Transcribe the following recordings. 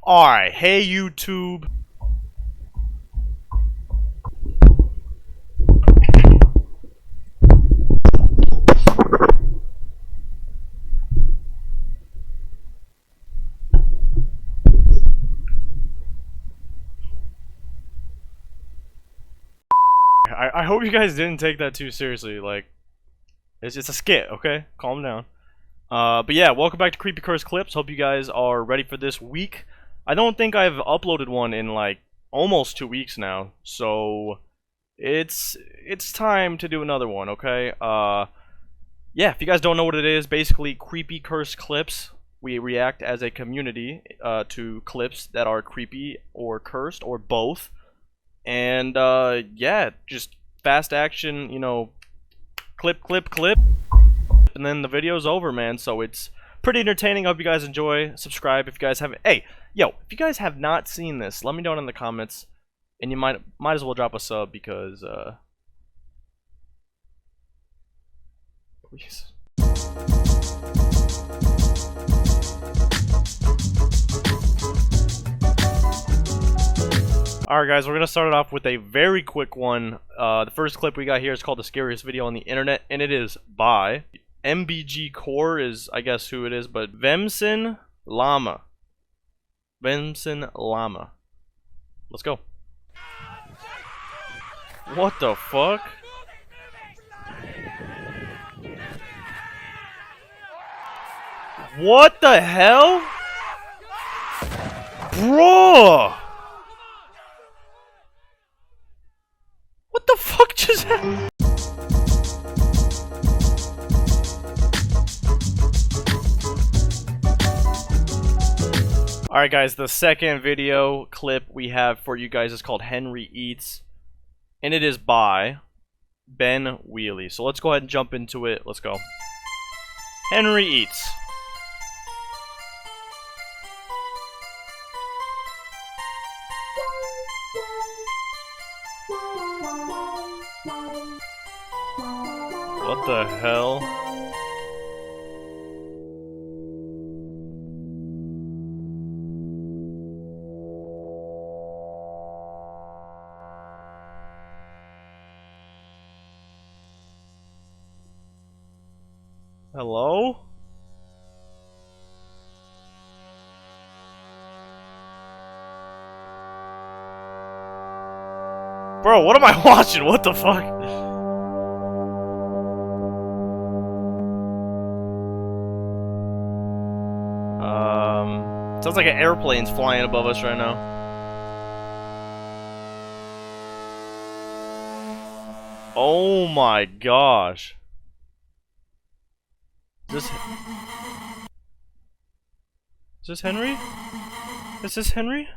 Alright, hey YouTube. I hope you guys didn't take that too seriously. Like, it's just a skit, okay? Calm down. But yeah, welcome back to Creepy Curse Clips. Hope you guys are ready for this week. I don't think I've uploaded one in like almost 2 weeks now, so it's time to do another one, okay? Yeah, if you guys don't know what it is, basically Creepy Curse Clips. We react as a community to clips that are creepy or cursed or both. And yeah, just fast action, you know, clip, and then the video's over, man. So it's pretty entertaining. Hope you guys enjoy. Subscribe if you guys haven't. Hey, yo, if you guys have not seen this, let me know in the comments, and you might as well drop a sub because please. Alright guys, we're going to start it off with a very quick one. The first clip we got here is called The Scariest Video on the Internet, and it is by MBG Core is, I guess, who it is, but Vemson Llama. Vemson Llama. Let's go. What the fuck? What the hell? Bro! What the fuck just happened? Alright guys, the second video clip we have for you guys is called Henry Eats. And it is by Ben Wheely. So let's go ahead and jump into it. Let's go. Henry Eats. What the hell? Hello? Bro, what am I watching? What the fuck? Sounds like an airplane's flying above us right now. Oh my gosh. Is this Henry? Is this Henry?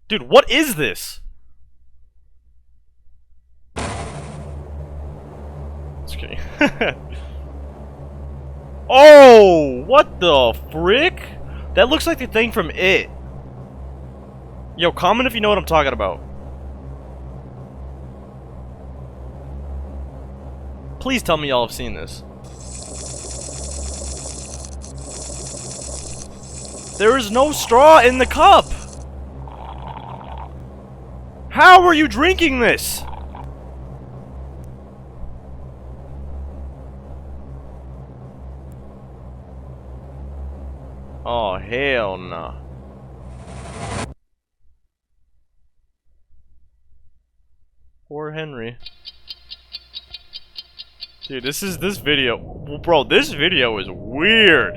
Dude, what is this? Just kidding. Oh, what the frick? That looks like the thing from It. Yo, comment if you know what I'm talking about. Please tell me y'all have seen this. There is no straw in the cup. How are you drinking this? Oh, hell no. Poor Henry. Dude, this video. Bro, this video is weird.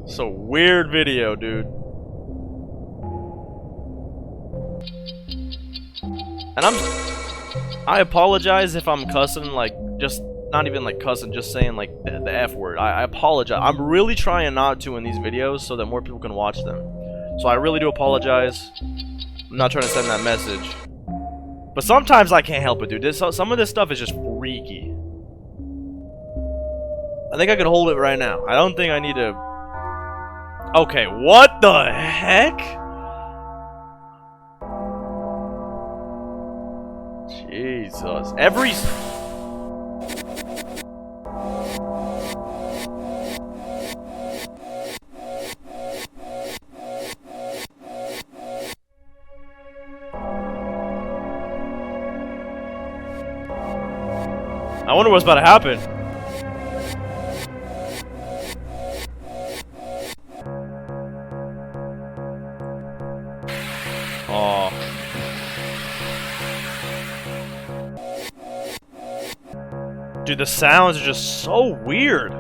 It's a weird video, dude. And I apologize if I'm cussing, like, just, not even like cussing, just saying like the F word. I apologize. I'm really trying not to in these videos so that more people can watch them. So I really do apologize. I'm not trying to send that message. But sometimes I can't help it, dude. Some of this stuff is just freaky. I think I could hold it right now. I don't think I need to... Okay, what the heck? Jesus. Every... I wonder what's about to happen. Oh. Dude, the sounds are just so weird.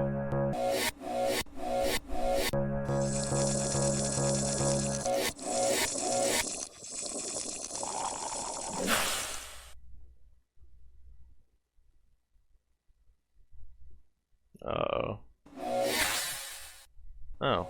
Uh-oh. Oh.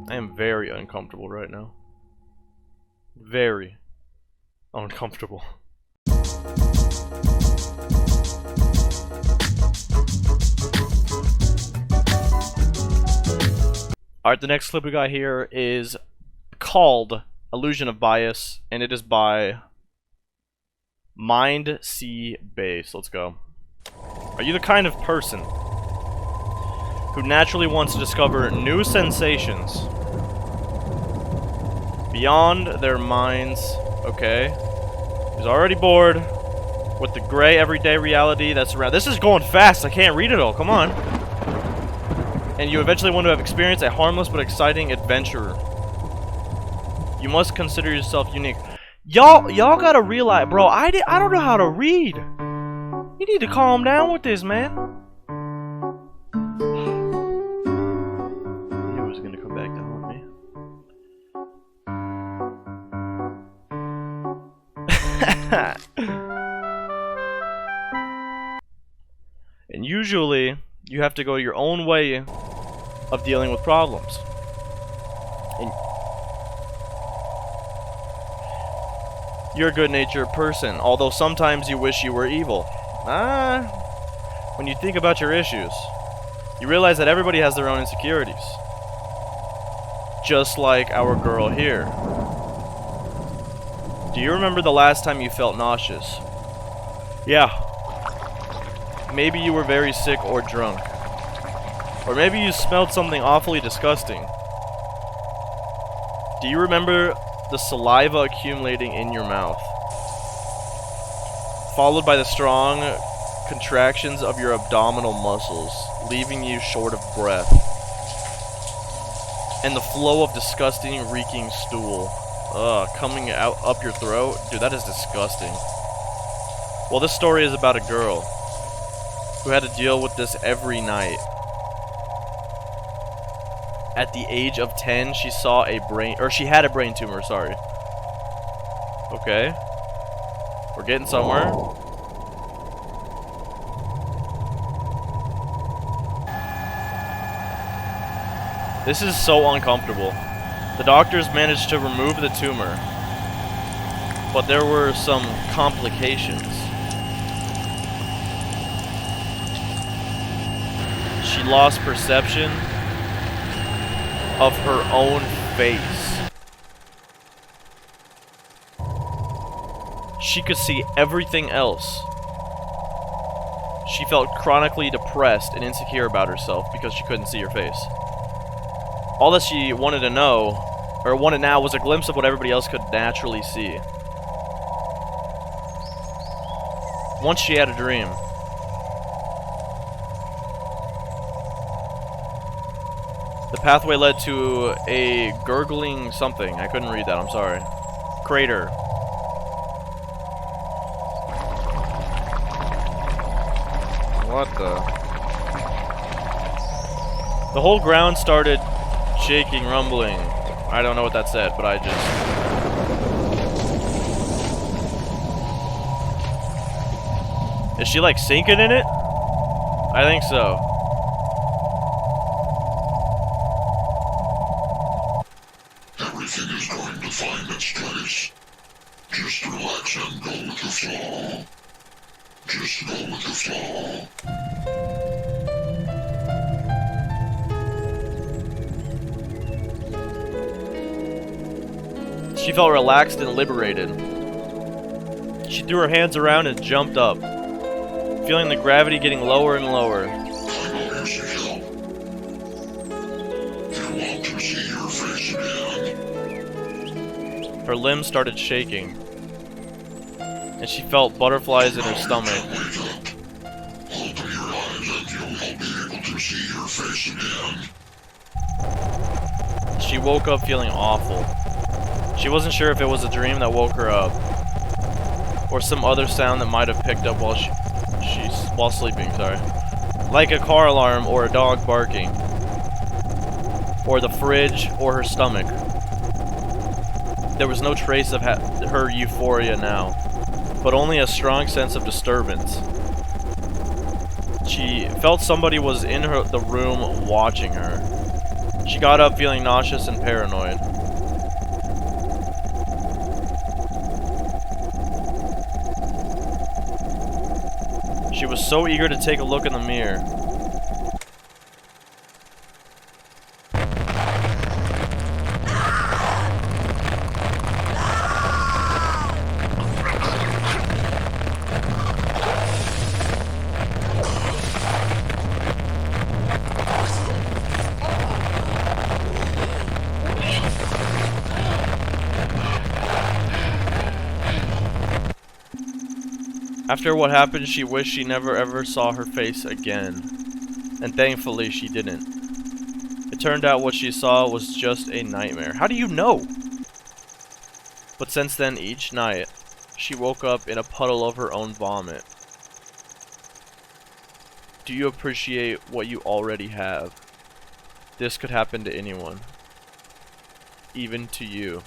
I am very uncomfortable right now. Very uncomfortable. Alright, the next clip we got here is called Illusion of Bias, and it is by Mind C Base. Let's go. Are you the kind of person who naturally wants to discover new sensations beyond their minds? Okay. He's already bored with the gray everyday reality that's around. This is going fast. I can't read it all. Come on. And you eventually want to have experienced a harmless but exciting adventure. You must consider yourself unique. Y'all gotta realize, bro, I don't know how to read. You need to calm down with this, man. I knew it was gonna come back to haunt me. And usually, you have to go your own way of dealing with problems. And you're a good-natured person, although sometimes you wish you were evil. When you think about your issues, you realize that everybody has their own insecurities. Just like our girl here. Do you remember the last time you felt nauseous? Yeah. Maybe you were very sick or drunk. Or maybe you smelled something awfully disgusting. Do you remember the saliva accumulating in your mouth, followed by the strong contractions of your abdominal muscles, leaving you short of breath, and the flow of disgusting, reeking stool coming out up your throat? Dude, that is disgusting. Well, this story is about a girl who had to deal with this every night. At the age of 10, she had a brain tumor, sorry. Okay. We're getting somewhere. This is so uncomfortable. The doctors managed to remove the tumor, but there were some complications. She lost perception of her own face. She could see everything else. She felt chronically depressed and insecure about herself because she couldn't see her face. All that she wanted to know, or wanted now, was a glimpse of what everybody else could naturally see. Once she had a dream. The pathway led to a gurgling something. I couldn't read that, I'm sorry. Crater. What the? The whole ground started shaking, rumbling. I don't know what that said, but I just... Is she like sinking in it? I think so. Everything is going to find its place. Just relax and go with the flow. Just go with the flow. She felt relaxed and liberated. She threw her hands around and jumped up, feeling the gravity getting lower and lower. I know music help. You want to see your face again. Her limbs started shaking, and she felt butterflies in her stomach. Wake up. Open your eyes and you will be able to see your face again. She woke up feeling awful. She wasn't sure if it was a dream that woke her up, or some other sound that might have picked up while while sleeping, sorry. Like a car alarm or a dog barking, or the fridge or her stomach. There was no trace of her euphoria now, but only a strong sense of disturbance. She felt somebody was in the room watching her. She got up feeling nauseous and paranoid. She was so eager to take a look in the mirror. After what happened, she wished she never ever saw her face again. And thankfully, she didn't. It turned out what she saw was just a nightmare. How do you know? But since then, each night, she woke up in a puddle of her own vomit. Do you appreciate what you already have? This could happen to anyone. Even to you.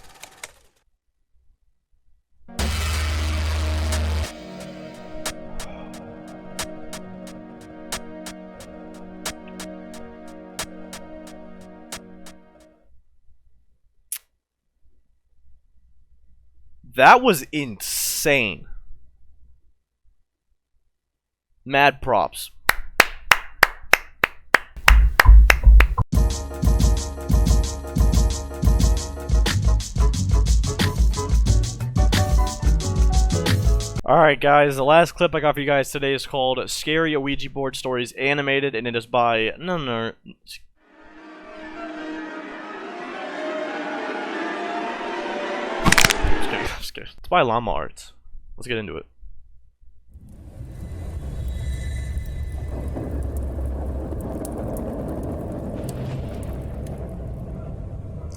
That was insane. Mad props. Alright guys, the last clip I got for you guys today is called Scary Ouija Board Stories Animated, and it is by It's by Llama Arts. Let's get into it.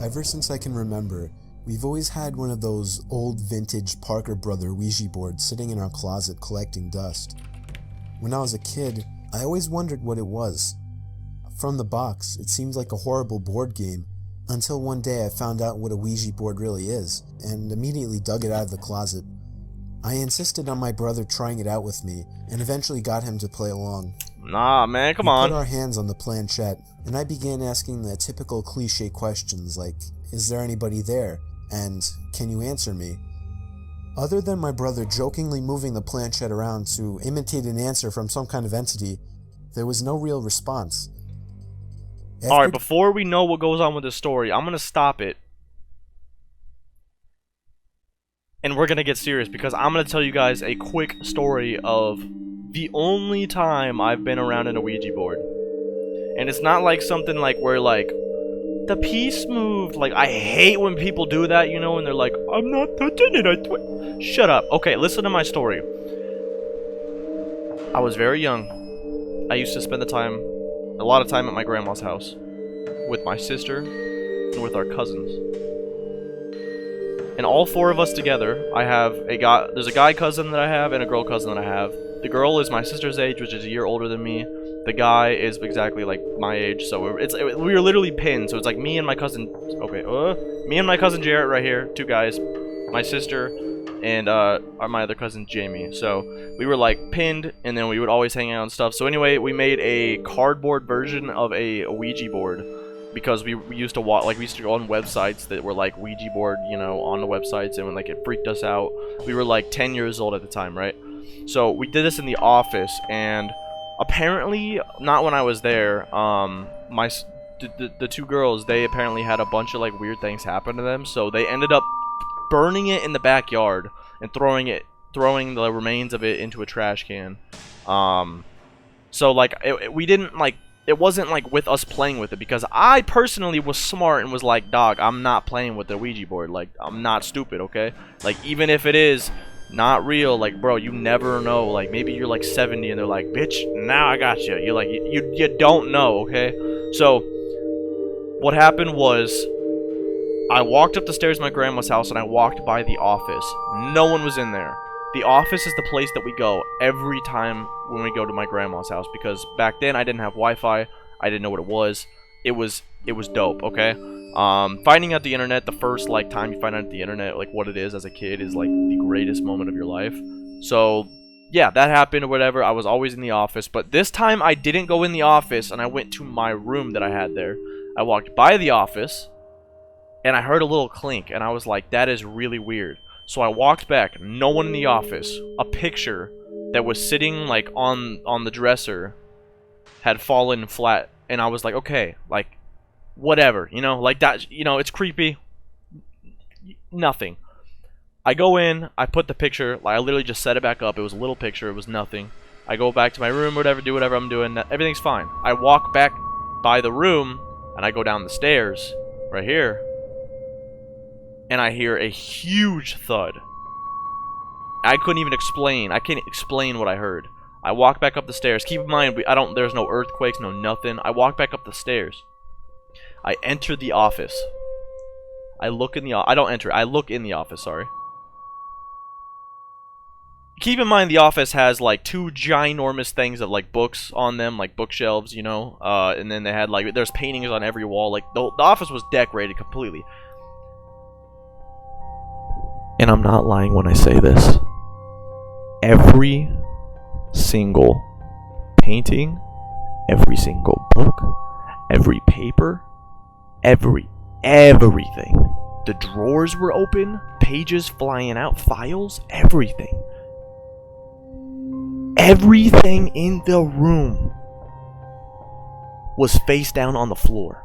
Ever since I can remember, we've always had one of those old vintage Parker Brother Ouija boards sitting in our closet collecting dust. When I was a kid, I always wondered what it was. From the box, it seemed like a horrible board game, until one day I found out what a Ouija board really is, and immediately dug it out of the closet. I insisted on my brother trying it out with me, and eventually got him to play along. Nah, man, come We on. put our hands on the planchette, and I began asking the typical cliche questions like, is there anybody there? And, can you answer me? Other than my brother jokingly moving the planchette around to imitate an answer from some kind of entity, there was no real response. Alright, before we know what goes on with this story, I'm gonna stop it. And we're gonna get serious, because I'm gonna tell you guys a quick story of the only time I've been around an Ouija board. And it's not like something like where like the piece moved. Like, I hate when people do that, you know, and they're like, I'm not touching it, shut up. Okay, listen to my story. I was very young. I used to spend a lot of time at my grandma's house with my sister and with our cousins. And all four of us together, there's a guy cousin that I have and a girl cousin that I have. The girl is my sister's age, which is a year older than me. The guy is exactly like my age, so we were literally pinned. So it's like me and my cousin, me and my cousin Jarrett right here, two guys, my sister, and my other cousin Jamie. So we were like pinned, and then we would always hang out and stuff. So anyway, we made a cardboard version of a Ouija board because we used to watch, like we used to go on websites that were like Ouija board, you know, on the websites, and when like it freaked us out. We were like 10 years old at the time, right? So we did this in the office, and apparently, not when I was there, the two girls, they apparently had a bunch of like weird things happen to them, so they ended up burning it in the backyard and throwing the remains of it into a trash can. So like we didn't like, it wasn't like with us playing with it, because I personally was smart and was like, dog, I'm not playing with the Ouija board, like I'm not stupid, okay? Like even if it is not real, like bro, you never know, like maybe you're like 70 and they're like, bitch, now I got you. You're like, you don't know, okay? So what happened was, I walked up the stairs to my grandma's house and I walked by the office. No one was in there. The office is the place that we go every time when we go to my grandma's house, because back then I didn't have Wi-Fi. I didn't know what it was. It was dope, okay? Finding out the internet, the first like time you find out the internet, like what it is as a kid, is like the greatest moment of your life. So yeah, that happened or whatever. I was always in the office, but this time I didn't go in the office and I went to my room that I had there. I walked by the office and I heard a little clink, and I was like, that is really weird. So I walked back, no one in the office. A picture that was sitting like on the dresser had fallen flat, and I was like, okay, like whatever, you know, like that, you know, it's creepy. Nothing. I go in, I put the picture, like I literally just set it back up. It was a little picture, it was nothing. I go back to my room, whatever, do whatever I'm doing, everything's fine. I walk back by the room and I go down the stairs right here, and I hear a huge thud. I couldn't even explain. I can't explain what I heard. I walk back up the stairs. Keep in mind, there's no earthquakes, no nothing. I walk back up the stairs. I enter the office. I look in the I don't enter. I look in the office, sorry. Keep in mind, the office has like two ginormous things of like books on them, like bookshelves, you know, and then they had like, there's paintings on every wall. Like the office was decorated completely. And I'm not lying when I say this. Every single painting, every single book, every paper, everything. The drawers were open, pages flying out, files, everything. Everything in the room was face down on the floor.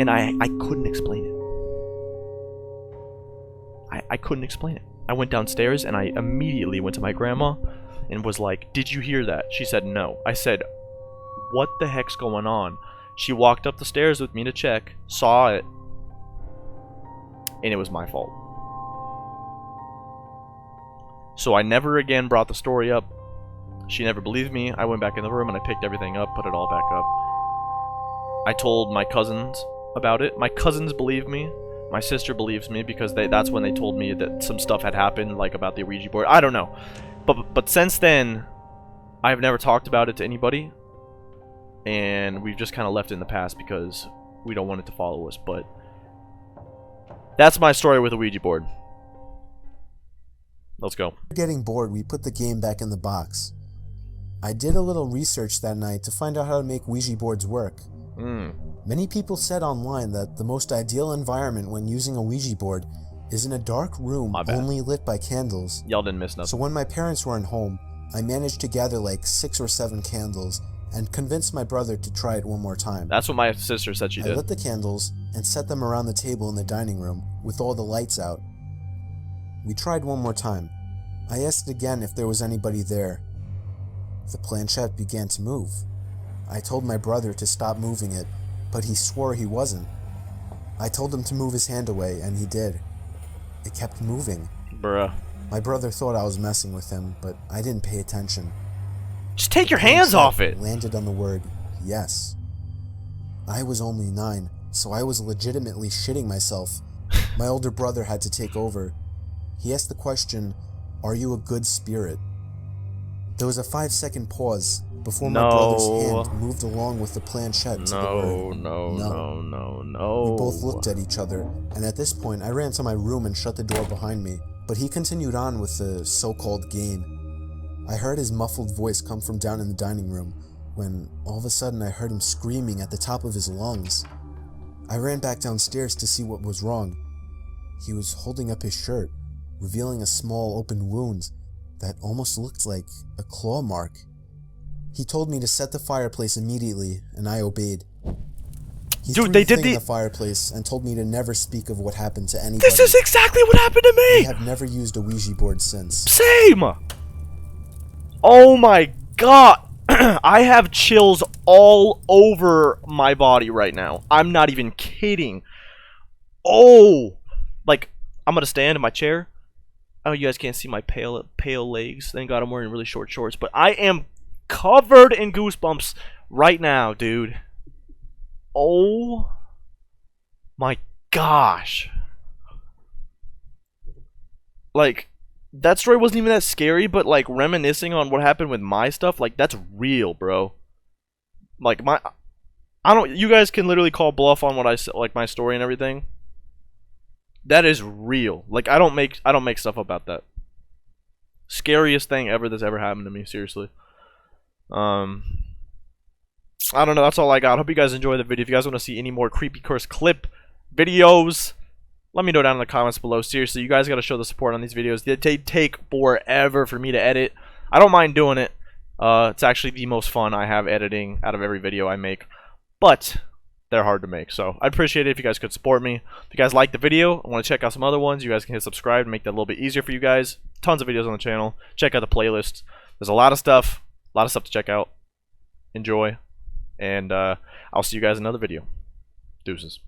And I couldn't explain it. I couldn't explain it. I went downstairs and I immediately went to my grandma and was like, did you hear that? She said no. I said, what the heck's going on? She walked up the stairs with me to check, saw it, and it was my fault. So I never again brought the story up. She never believed me. I went back in the room and I picked everything up, put it all back up. I told my cousins about it. My cousins believed me. My sister believes me because that's when they told me that some stuff had happened, like about the Ouija board. I don't know. But since then, I've never talked about it to anybody. And we've just kind of left it in the past because we don't want it to follow us. But that's my story with the Ouija board. Let's go. Getting bored, we put the game back in the box. I did a little research that night to find out how to make Ouija boards work. Many people said online that the most ideal environment when using a Ouija board is in a dark room only lit by candles. Y'all didn't miss nothing. So when my parents weren't home, I managed to gather like 6 or 7 candles and convinced my brother to try it one more time. That's what my sister said she did. I lit the candles and set them around the table in the dining room with all the lights out. We tried one more time. I asked again if there was anybody there. The planchette began to move. I told my brother to stop moving it, but he swore he wasn't. I told him to move his hand away, and he did. It kept moving. Bruh. My brother thought I was messing with him, but I didn't pay attention. Just take your hands off it! Landed on the word yes. I was only 9, so I was legitimately shitting myself. My older brother had to take over. He asked the question, "Are you a good spirit?" There was a 5-second pause before my brother's No. hand moved along with the planchette to the No, word no, no. no, no. We both looked at each other, and at this point I ran to my room and shut the door behind me, but he continued on with the so-called game. I heard his muffled voice come from down in the dining room, when all of a sudden I heard him screaming at the top of his lungs. I ran back downstairs to see what was wrong. He was holding up his shirt, revealing a small open wound that almost looked like a claw mark. He told me to set the fireplace immediately, and I obeyed. He Dude, threw they the did thing in the- the fireplace and told me to never speak of what happened to anybody. This is exactly what happened to I me! have never used a Ouija board since. Same! Oh my god! I have chills all over my body right now. I'm not even kidding. Oh! Like, I'm gonna stand in my chair. Oh, you guys can't see my pale legs. Thank God I'm wearing really short shorts. But I am covered in goosebumps right now, dude. Oh my gosh. Like, that story wasn't even that scary, but like reminiscing on what happened with my stuff, like that's real, bro. Like you guys can literally call bluff on what I said, like my story and everything. That is real. Like I don't make stuff about that. Scariest thing ever that's ever happened to me, seriously. I don't know, that's all I got. Hope you guys enjoyed the video. If you guys want to see any more creepy curse clip videos, let me know down in the comments below. Seriously, you guys got to show the support on these videos. They take forever for me to edit. I don't mind doing it. It's actually the most fun I have editing out of every video I make. But they're hard to make, so I'd appreciate it if you guys could support me. If you guys like the video and want to check out some other ones, you guys can hit subscribe and make that a little bit easier for you guys. Tons of videos on the channel. Check out the playlist. There's a lot of stuff to check out. Enjoy, and I'll see you guys in another video. Deuces.